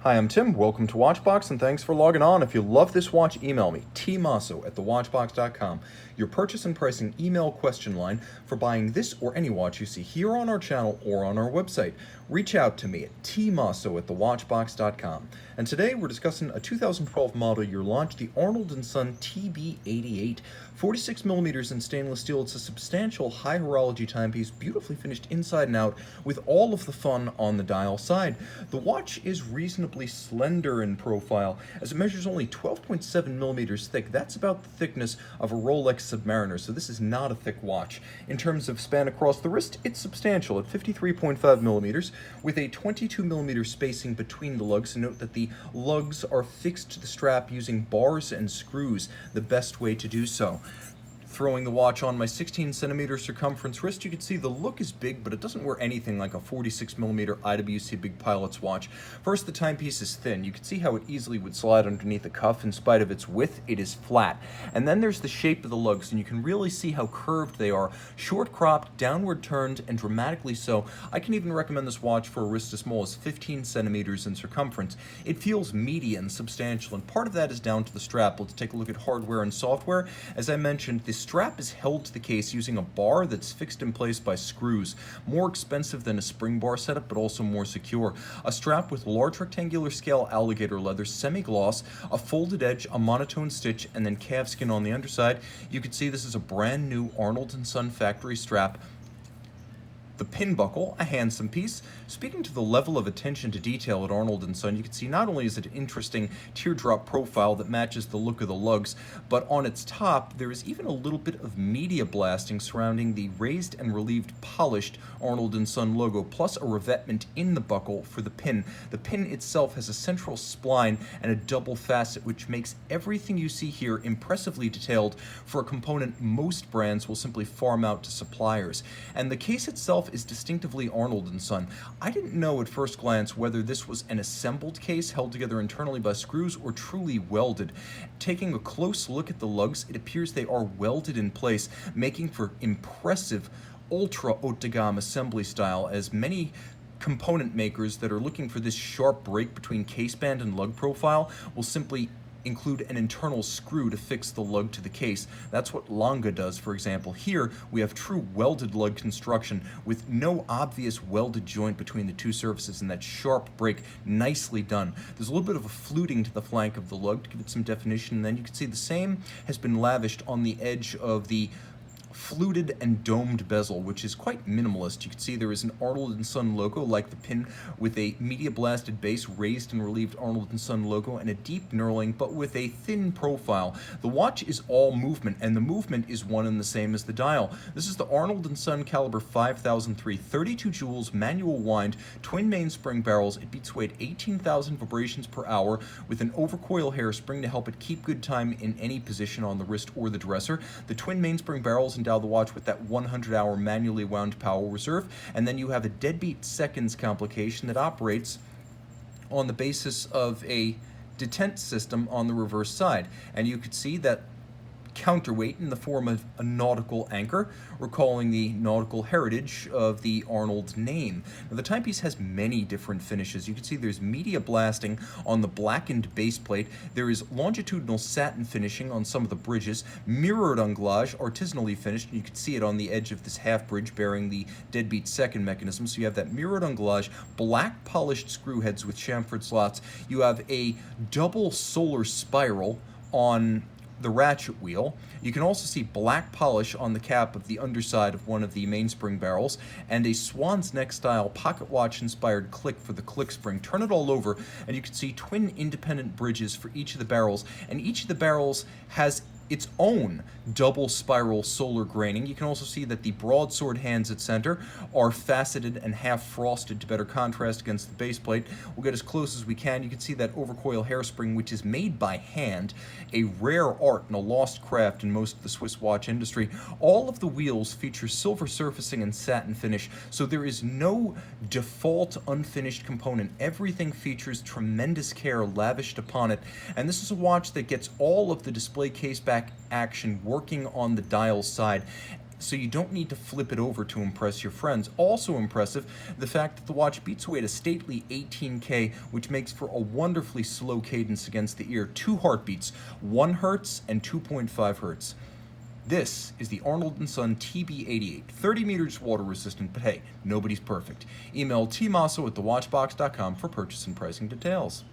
Hi, I'm Tim. Welcome to Watchbox, and thanks for logging on. If you love this watch, email me, tmosso@thewatchbox.com. Your purchase and pricing email question line for buying this or any watch you see here on our channel or on our website. Reach out to me at tmosso@thewatchbox.com. And today we're discussing a 2012 model year launch, the Arnold Son TB88, 46 millimeters in stainless steel. It's a substantial high horology timepiece, beautifully finished inside and out, with all of the fun on the dial side. The watch is reasonably slender in profile, as it measures only 12.7 millimeters thick. That's about the thickness of a Rolex Submariner, so this is not a thick watch. In terms of span across the wrist, it's substantial at 53.5 millimeters, with a 22 millimeter spacing between the lugs. And note that the lugs are fixed to the strap using bars and screws, the best way to do so. Throwing the watch on my 16 centimeter circumference wrist, you can see the look is big, but it doesn't wear anything like a 46 millimeter IWC Big Pilot's watch. First, the timepiece is thin. You can see how it easily would slide underneath the cuff. In spite of its width, it is flat. And then there's the shape of the lugs, and you can really see how curved they are. Short cropped, downward turned, and dramatically so. I can even recommend this watch for a wrist as small as 15 centimeters in circumference. It feels meaty and substantial, and part of that is down to the strap. Let's take a look at hardware and software. As I mentioned, the strap is held to the case using a bar that's fixed in place by screws. More expensive than a spring bar setup, but also more secure. A strap with large rectangular scale alligator leather, semi-gloss, a folded edge, a monotone stitch, and then calfskin on the underside. You can see this is a brand new Arnold Son factory strap. The pin buckle, a handsome piece. Speaking to the level of attention to detail at Arnold Son, you can see not only is it an interesting teardrop profile that matches the look of the lugs, but on its top there is even a little bit of media blasting surrounding the raised and relieved polished Arnold Son logo, plus a revetment in the buckle for the pin. The pin itself has a central spline and a double facet, which makes everything you see here impressively detailed for a component most brands will simply farm out to suppliers. And the case itself is distinctively Arnold Son. I didn't know at first glance whether this was an assembled case held together internally by screws or truly welded. Taking a close look at the lugs, it appears they are welded in place, making for impressive ultra haute de gamme assembly style, as many component makers that are looking for this sharp break between caseband and lug profile will simply include an internal screw to fix the lug to the case. That's what Longa does, for example. Here, we have true welded lug construction with no obvious welded joint between the two surfaces, and that sharp break, nicely done. There's a little bit of a fluting to the flank of the lug to give it some definition, and then you can see the same has been lavished on the edge of the fluted and domed bezel, which is quite minimalist. You can see there is an Arnold Son logo like the pin, with a media blasted base, raised and relieved Arnold Son logo, and a deep knurling but with a thin profile. The watch is all movement, and the movement is one and the same as the dial. This is the Arnold Son caliber 5003, 32 joules, manual wind, twin mainspring barrels. It beats weight 18,000 vibrations per hour with an overcoil hairspring to help it keep good time in any position on the wrist or the dresser. The twin mainspring barrels endow the watch with that 100-hour manually wound power reserve, and then you have a deadbeat seconds complication that operates on the basis of a detent system on the reverse side. And you could see that counterweight in the form of a nautical anchor, recalling the nautical heritage of the Arnold name. Now, the timepiece has many different finishes. You can see there's media blasting on the blackened base plate. There is longitudinal satin finishing on some of the bridges, mirrored anglage, artisanally finished. You can see it on the edge of this half bridge bearing the deadbeat second mechanism. So you have that mirrored anglage, black polished screw heads with chamfered slots. You have a double solar spiral on the ratchet wheel. You can also see black polish on the cap of the underside of one of the mainspring barrels, and a swan's neck style pocket watch inspired click for the click spring. Turn it all over and you can see twin independent bridges for each of the barrels, and each of the barrels has its own double spiral solar graining. You can also see that the broadsword hands at center are faceted and half frosted to better contrast against the base plate. We'll get as close as we can. You can see that overcoil hairspring, which is made by hand, a rare art and a lost craft in most of the Swiss watch industry. All of the wheels feature silver surfacing and satin finish, so there is no default unfinished component. Everything features tremendous care lavished upon it, and this is a watch that gets all of the display case back action working on the dial side. so you don't need to flip it over to impress your friends. Also impressive, the fact that the watch beats away at a stately 18K, which makes for a wonderfully slow cadence against the ear. 2 heartbeats, 1 hertz and 2.5 hertz. This is the Arnold Son TB88, 30 meters water resistant, but hey, nobody's perfect. Email tmosso@thewatchbox.com for purchase and pricing details.